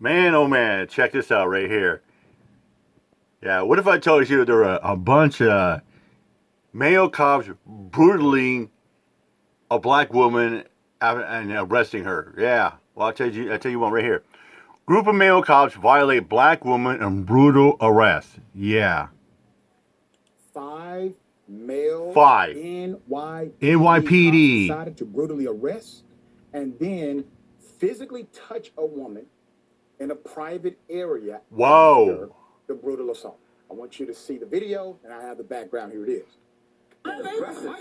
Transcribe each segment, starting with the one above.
Man, oh man, check this out right here. Yeah, what if I told you there were a bunch of male cops brutaling a black woman and arresting her? Yeah, well, I'll tell you one right here. Group of male cops violate black woman and brutal arrest. Yeah. 5 male Five. NYPD decided to brutally arrest and then physically touch a woman in a private area. Whoa. After the brutal assault. I want you to see the video, and I have the background. Here it is. Why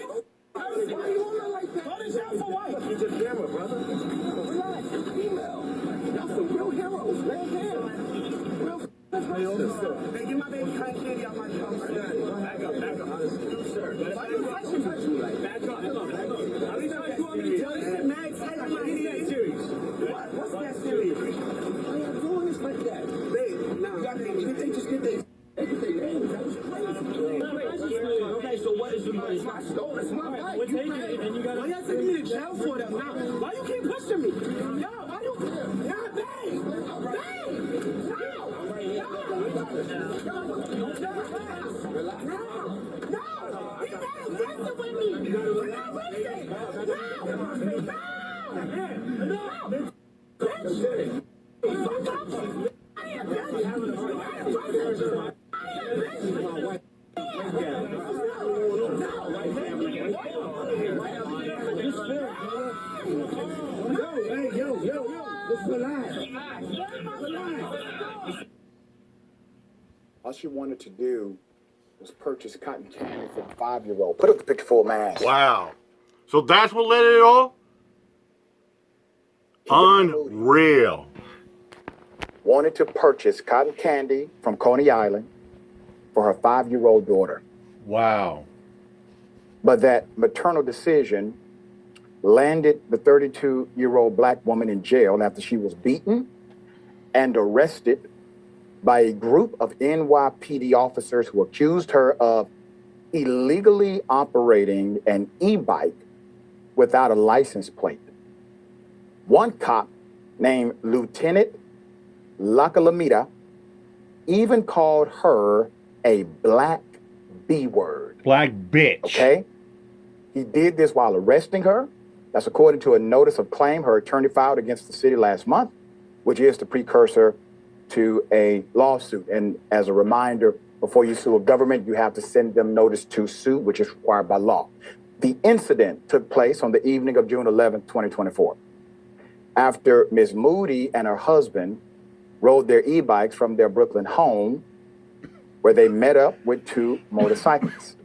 you on that like that? Punish out for what? You're just camera, brother. Relax, it's female. Y'all some real heroes, man. Hey, get my baby cotton candy out my car. Back up. Sir. Why you touching me like that? Back up. How many times you want me to tell you? Mad fight on my idiot serious. What? What's that serious? Why are you doing this like that? Babe, nah. They just get their everything. Okay, so what is your money? It's my stolen. It's my bike. What's taking it? And you got. Why y'all taking me to jail for that? Why you keep pushing me? Yo, why you? Yeah, babe. All she wanted to do was purchase cotton candy for a 5-year-old. Put up the picture full mask. Wow. So that's what led it all? Unreal. Wanted to purchase cotton candy from Coney Island for her 5-year-old daughter. Wow. But that maternal decision landed the 32-year-old black woman in jail after she was beaten and arrested by a group of NYPD officers who accused her of illegally operating an e-bike without a license plate. One cop named Lieutenant Lacalamita even called her a black B-word. Black bitch. Okay? He did this while arresting her. That's according to a notice of claim her attorney filed against the city last month, which is the precursor to a lawsuit. And as a reminder, before you sue a government, you have to send them notice to sue, which is required by law. The incident took place on the evening of June 11, 2024. After Ms. Moody and her husband rode their e-bikes from their Brooklyn home, where they met up with 2 motorcyclists.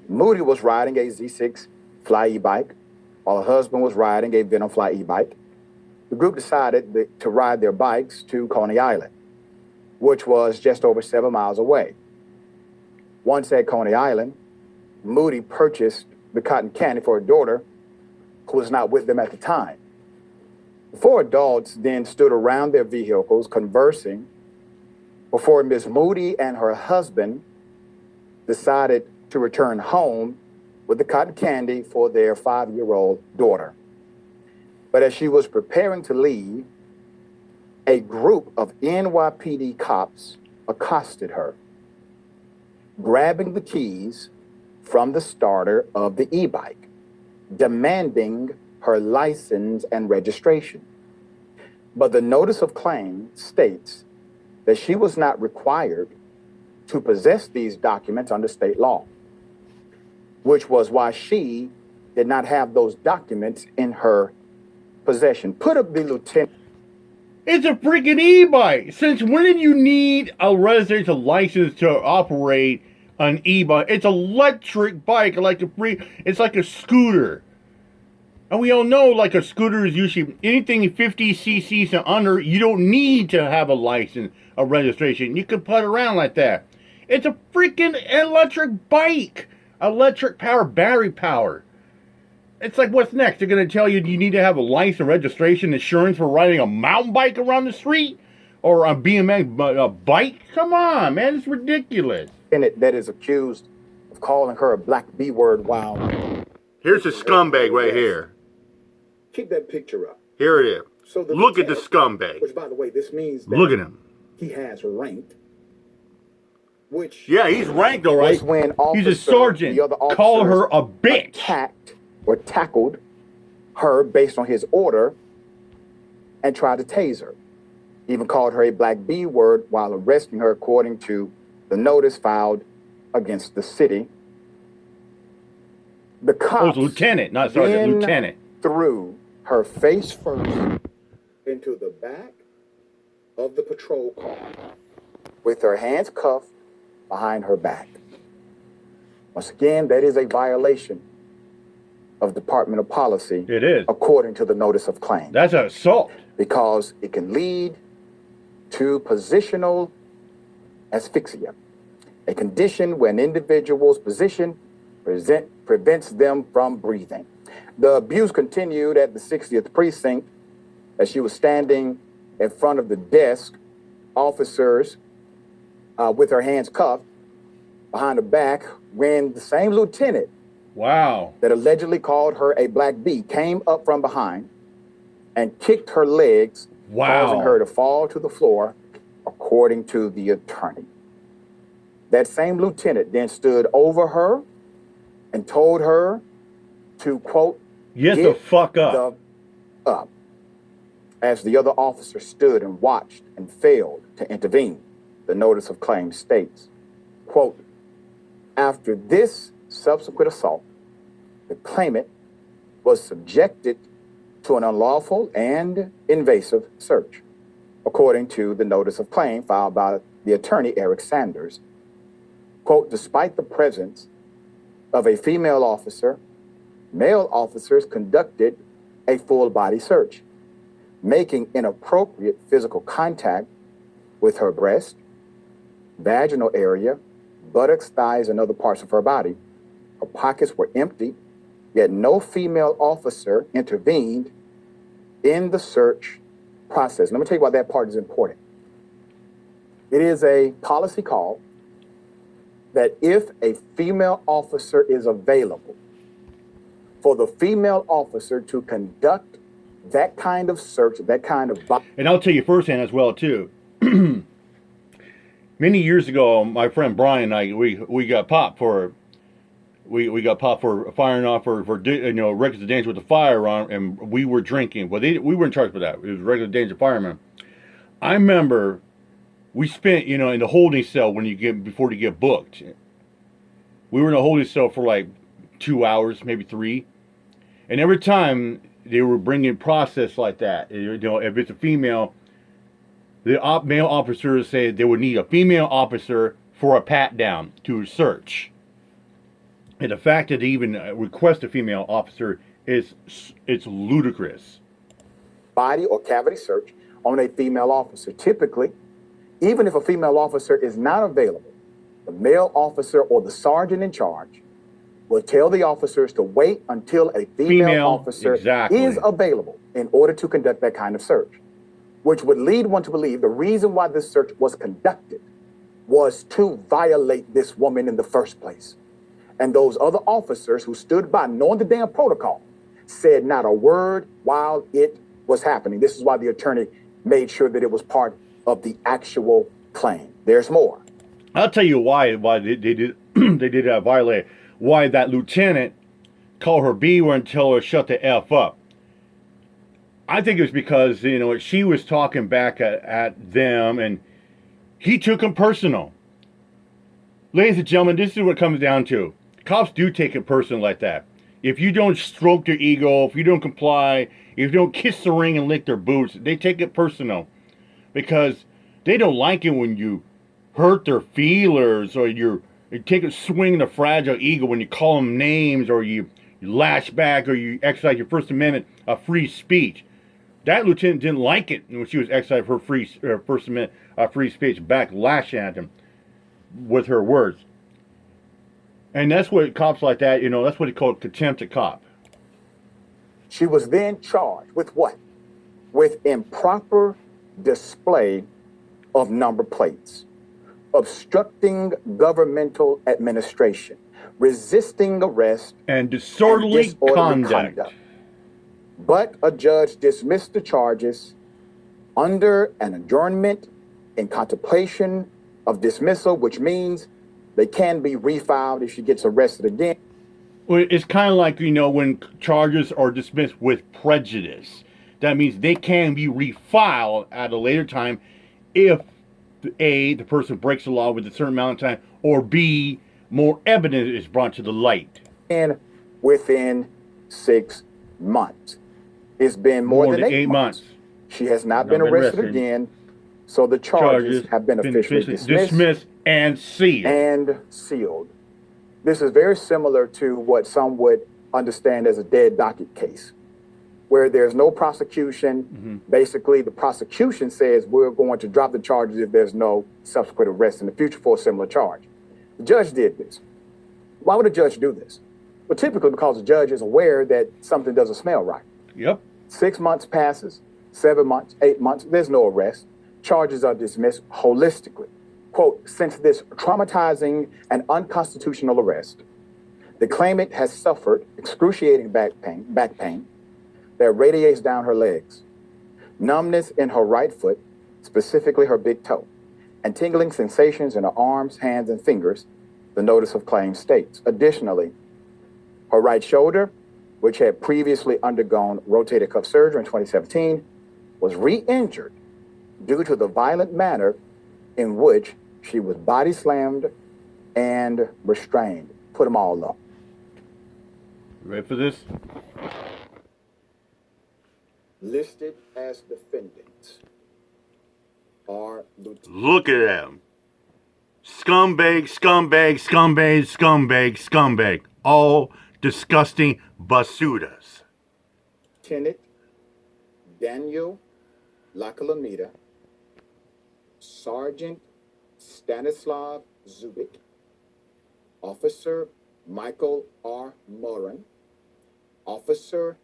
Moody was riding a Z6 Fly e-bike, while her husband was riding a Venom Fly e-bike. The group decided to ride their bikes to Coney Island, which was just over 7 miles away. Once at Coney Island, Moody purchased the cotton candy for her daughter, who was not with them at the time. The 4 adults then stood around their vehicles conversing before Ms. Moody and her husband decided to return home with the cotton candy for their 5-year-old daughter. But as she was preparing to leave, a group of NYPD cops accosted her, grabbing the keys from the starter of the e-bike, demanding her license and registration. But the notice of claim states that she was not required to possess these documents under state law, which was why she did not have those documents in her possession. Put up the lieutenant. It's a freaking e-bike. Since when did you need a residential license to operate an e-bike? It's an electric bike, it's like a scooter. And we all know, like, a scooter is usually anything 50 cc's and under. You don't need to have a license, a registration. You can put around like that. It's a freaking electric bike. Electric power, battery power. It's like, what's next? They're going to tell you need to have a license, registration, insurance for riding a mountain bike around the street? Or a BMX bike? Come on, man. It's ridiculous. That is accused of calling her a black B-word while... Here's a scumbag right here. Keep that picture up. Here it is. So the Look at the lieutenant, scumbag. which by the way, this means that Look at him. he has ranked, which Yeah, he's ranked, all right. was when He's a officer, sergeant. the other Call officers her a bitch. attacked or tackled her based on his order and tried to tase her. Even called her a black B word while arresting her according to the notice filed against the city. The cops lieutenant, not sergeant, then lieutenant. threw her face first into the back of the patrol car with her hands cuffed behind her back. Once again, that is a violation of departmental policy. It is. According to the notice of claim. That's an assault. Because it can lead to positional asphyxia, a condition where an individual's position prevents them from breathing. The abuse continued at the 60th precinct as she was standing in front of the desk, officers with her hands cuffed behind her back, when the same lieutenant that allegedly called her a black bee came up from behind and kicked her legs, causing her to fall to the floor, according to the attorney. That same lieutenant then stood over her and told her to, quote, get the fuck up. Up. As the other officer stood and watched and failed to intervene, the notice of claim states, quote, after this subsequent assault, the claimant was subjected to an unlawful and invasive search, according to the notice of claim filed by the attorney, Eric Sanders. Quote, despite the presence of a female officer, male officers conducted a full body search, making inappropriate physical contact with her breast, vaginal area, buttocks, thighs, and other parts of her body. Her pockets were empty, yet no female officer intervened in the search process. Let me tell you why that part is important. It is a policy call that if a female officer is available, for the female officer to conduct that kind of search, that kind of... And I'll tell you firsthand as well, too. Many years ago, my friend Brian and I, we got popped for... We got popped for firing off for records of danger with a firearm, and we were drinking. Well, we weren't charged for that. It was regular danger fireman. I remember we spent, in the holding cell before you get booked. We were in a holding cell for like 2 hours, maybe 3. And every time they were bringing process like that, if it's a female, the male officers say they would need a female officer for a pat down to search. And the fact that they even request a female officer it's ludicrous. Body or cavity search on a female officer. Typically, even if a female officer is not available, the male officer or the sergeant in charge will tell the officers to wait until a female officer is available in order to conduct that kind of search, which would lead one to believe the reason why this search was conducted was to violate this woman in the first place. And those other officers who stood by, knowing the damn protocol, said not a word while it was happening. This is why the attorney made sure that it was part of the actual claim. There's more. I'll tell you why they did they did violate. Why that lieutenant called her B word and tell her shut the F up. I think it was because she was talking back at them, and he took him personal. Ladies and gentlemen, this is what it comes down to. Cops do take it personal like that. If you don't stroke their ego, if you don't comply, if you don't kiss the ring and lick their boots, they take it personal. Because they don't like it when you hurt their feelers, or you take a swing in the fragile ego when you call them names, or you lash back, or you exercise your First Amendment of free speech. That lieutenant didn't like it when she was exercising her First Amendment free speech, back lashing at him with her words. And that's what cops like that, that's what they call contempt of cop. She was then charged with what? With improper display of number plates, obstructing governmental administration, resisting arrest, and disorderly conduct. But a judge dismissed the charges under an adjournment in contemplation of dismissal, which means they can be refiled if she gets arrested again. Well, it's kind of like, when charges are dismissed with prejudice. That means they can be refiled at a later time if A, the person breaks the law with a certain amount of time, or B, more evidence is brought to the light. And within 6 months. It's been more than 8 months. She has not been arrested again, so the charges have been officially dismissed and sealed. This is very similar to what some would understand as a dead docket case, where there's no prosecution. Mm-hmm. Basically, the prosecution says we're going to drop the charges if there's no subsequent arrest in the future for a similar charge. The judge did this. Why would a judge do this? Well, typically because the judge is aware that something doesn't smell right. Yep. 6 months passes, 7 months, 8 months, there's no arrest. Charges are dismissed holistically. Quote, since this traumatizing and unconstitutional arrest, the claimant has suffered excruciating back pain that radiates down her legs, numbness in her right foot, specifically her big toe, and tingling sensations in her arms, hands, and fingers, the notice of claim states. Additionally, her right shoulder, which had previously undergone rotator cuff surgery in 2017, was re-injured due to the violent manner in which she was body slammed and restrained. Put them all up. Ready for this? Listed as defendants are Look at them. Scumbag, scumbag, scumbag, scumbag, scumbag. All disgusting basuras. Lieutenant Daniel Lacalamita, Sergeant Stanislav Zubik, Officer Michael R. Moran, Officer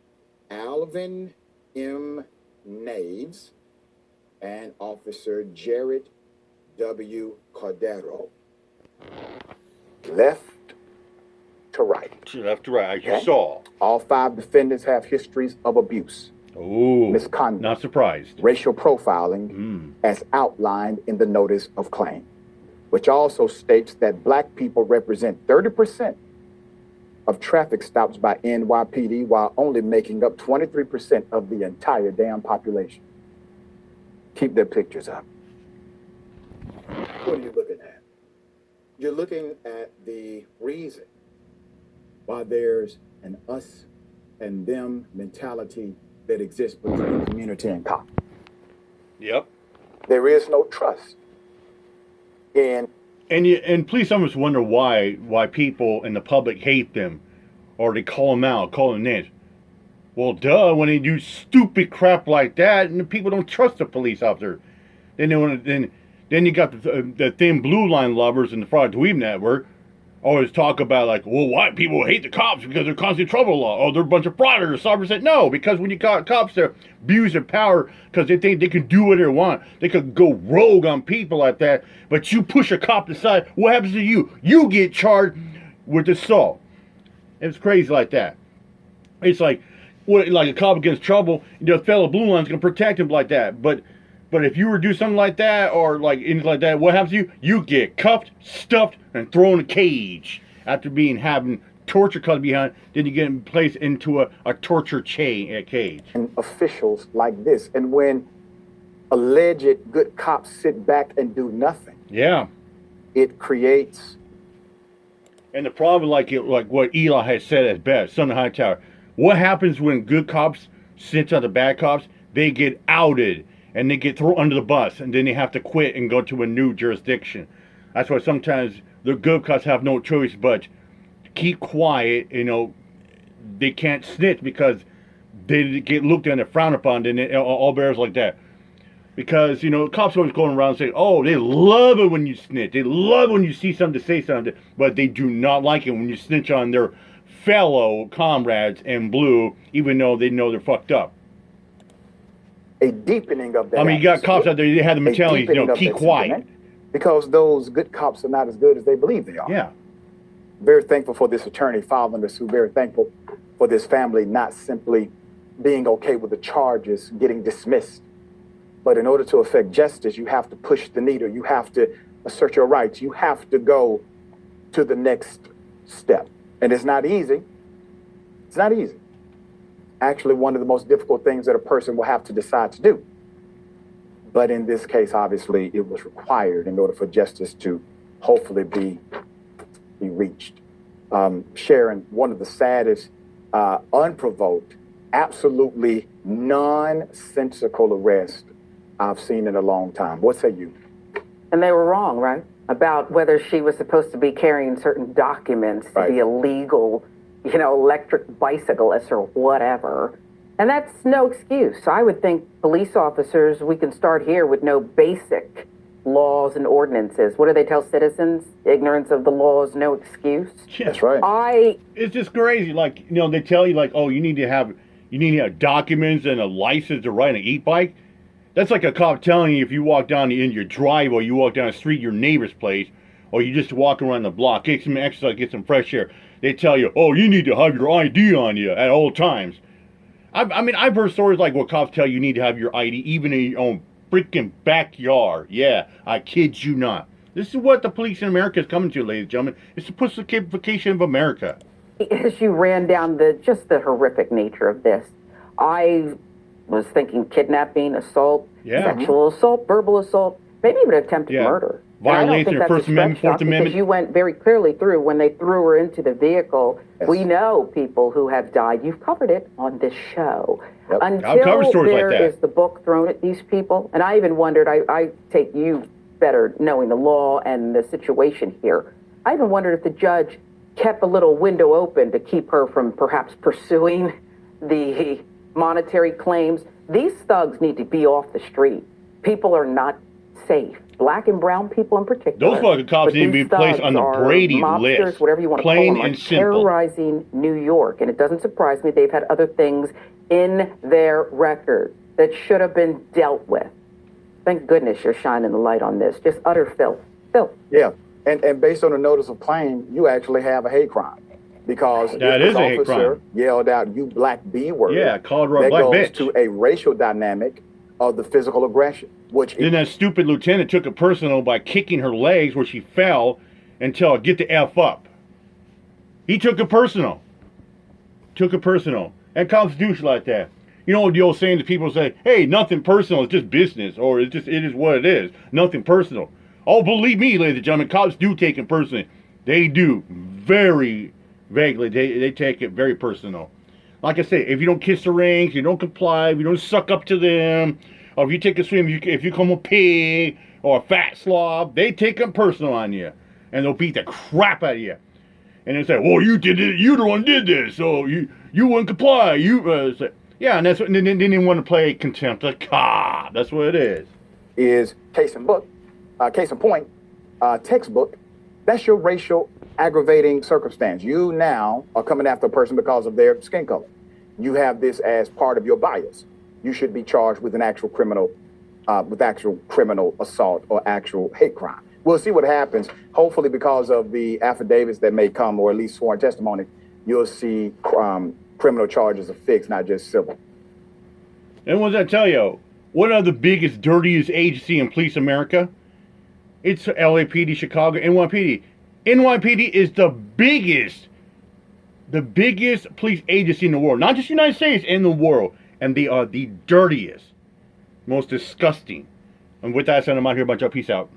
Alvin M. Naves, and Officer Jared W. Cordero. Left to right. Left to right, Okay. you saw. All 5 defendants have histories of abuse, Oh, misconduct, not surprised. racial profiling, as outlined in the notice of claim, which also states that black people represent 30% of traffic stops by NYPD, while only making up 23% of the entire damn population. Keep their pictures up. What are you looking at? You're looking at the reason why there's an us and them mentality that exists between community and cop. Yep. There is no trust in. And please, some of us wonder why people in the public hate them, or they call them out, call them names. Well, duh, when they do stupid crap like that, and the people don't trust the police officer. Then you got the thin blue line lovers in the Fraud Dweeb Network always talk about, like, well, why people hate the cops because they're causing trouble. Oh, they're a bunch of fraudsters. Sovereign said no, because when you got cops, they're abuse their power because they think they can do what they want. They could go rogue on people like that. But you push a cop aside, what happens to you? You get charged with assault. It's crazy like that. It's like a cop gets trouble, the fellow blue line's gonna protect him like that. But if you were to do something like that, or like anything like that, what happens to you? You get cuffed, stuffed, and thrown in a cage after having torture cut behind. Then you get placed into a torture cage. And officials like this, and when alleged good cops sit back and do nothing, Yeah. it creates. And the problem, like what Eli has said at best, Son of Hightower, what happens when good cops snitch on the bad cops? They get outed and they get thrown under the bus, and then they have to quit and go to a new jurisdiction. That's why sometimes the good cops have no choice but to keep quiet. They can't snitch because they get looked at and frowned upon, and all bears like that. Because, cops always going around saying, oh, they love it when you snitch. They love when you see something to say something. But they do not like it when you snitch on their fellow comrades in blue, even though they know they're fucked up. A deepening of that. I mean, you got cops out there, they have the mentality, keep quiet. Because those good cops are not as good as they believe they are. Yeah. Very thankful for this attorney following us, very thankful for this family not simply being okay with the charges getting dismissed. But in order to effect justice, you have to push the needle. You have to assert your rights. You have to go to the next step. And it's not easy. It's not easy. Actually, one of the most difficult things that a person will have to decide to do. But in this case, obviously, it was required in order for justice to hopefully be reached. Sharon, one of the saddest, unprovoked, absolutely nonsensical arrests I've seen in a long time. What say you? And they were wrong, right? About whether she was supposed to be carrying certain documents to be a legal, electric bicyclist or whatever. And that's no excuse. I would think police officers, we can start here with no basic laws and ordinances. What do they tell citizens? Ignorance of the law is no excuse. Yeah. That's right. It's just crazy. Like, they tell you, like, oh, you need to have documents and a license to ride an e-bike. That's like a cop telling you if you walk down in your driveway, you walk down the street, your neighbor's place, or you just walk around the block, get some exercise, get some fresh air. They tell you, oh, you need to have your ID on you at all times. I've heard stories like what cops tell you need to have your ID even in your own freaking backyard. Yeah, I kid you not. This is what the police in America is coming to, ladies and gentlemen. It's the pussification of America. As you ran down the horrific nature of this, I was thinking kidnapping, assault, sexual assault, verbal assault, maybe even attempted murder. Violation of First Amendment, Fourth Amendment. Because you went very clearly through when they threw her into the vehicle. Yes. We know people who have died. You've covered it on this show. Yep. Until there is the book thrown at these people, and I even wondered, I take you better knowing the law and the situation here. I even wondered if the judge kept a little window open to keep her from perhaps pursuing the monetary claims. These thugs need to be off the street. People are not safe. Black and brown people in particular. Those fucking cops need to be placed on the Brady list. Whatever you want to plain call them, and simple. Terrorizing New York. And it doesn't surprise me they've had other things in their record that should have been dealt with. Thank goodness you're shining the light on this. Just utter filth. Filth. Yeah. And based on the notice of claim, you actually have a hate crime. Because that if is this a hate officer crime. Yelled out, "You black B word." Yeah, called her a that black goes bitch. To a racial dynamic of the physical aggression. Then that stupid lieutenant took it personal by kicking her legs where she fell until get the F up. He took it personal. And cops do shit like that. You know what the old saying that people say, hey, nothing personal, it's just business, or it is what it is. Nothing personal. Oh, believe me, ladies and gentlemen, cops do take it personally. They do. Very vaguely. They take it very personal. Like I say, if you don't kiss the rings, you don't comply, if you don't suck up to them, or if you take a swim, if you come a pig or a fat slob, they take them personal on you. And they'll beat the crap out of you. And they say, well, you did it, you the one did this, so you wouldn't comply. Yeah, and that's what, and then they want to play contempt. Like, that's what it is. Case in point, textbook, that's your racial aggravating circumstance. You now are coming after a person because of their skin color. You have this as part of your bias. You should be charged with an actual criminal assault or actual hate crime. We'll see what happens. Hopefully, because of the affidavits that may come, or at least sworn testimony, you'll see criminal charges are fixed, not just civil. And what does that tell you? What are the biggest, dirtiest agency in police America? It's LAPD, Chicago, NYPD. NYPD is the biggest police agency in the world. Not just the United States, in the world. And they are the dirtiest, most disgusting. And with that said, I'm out here. Bunch of peace out.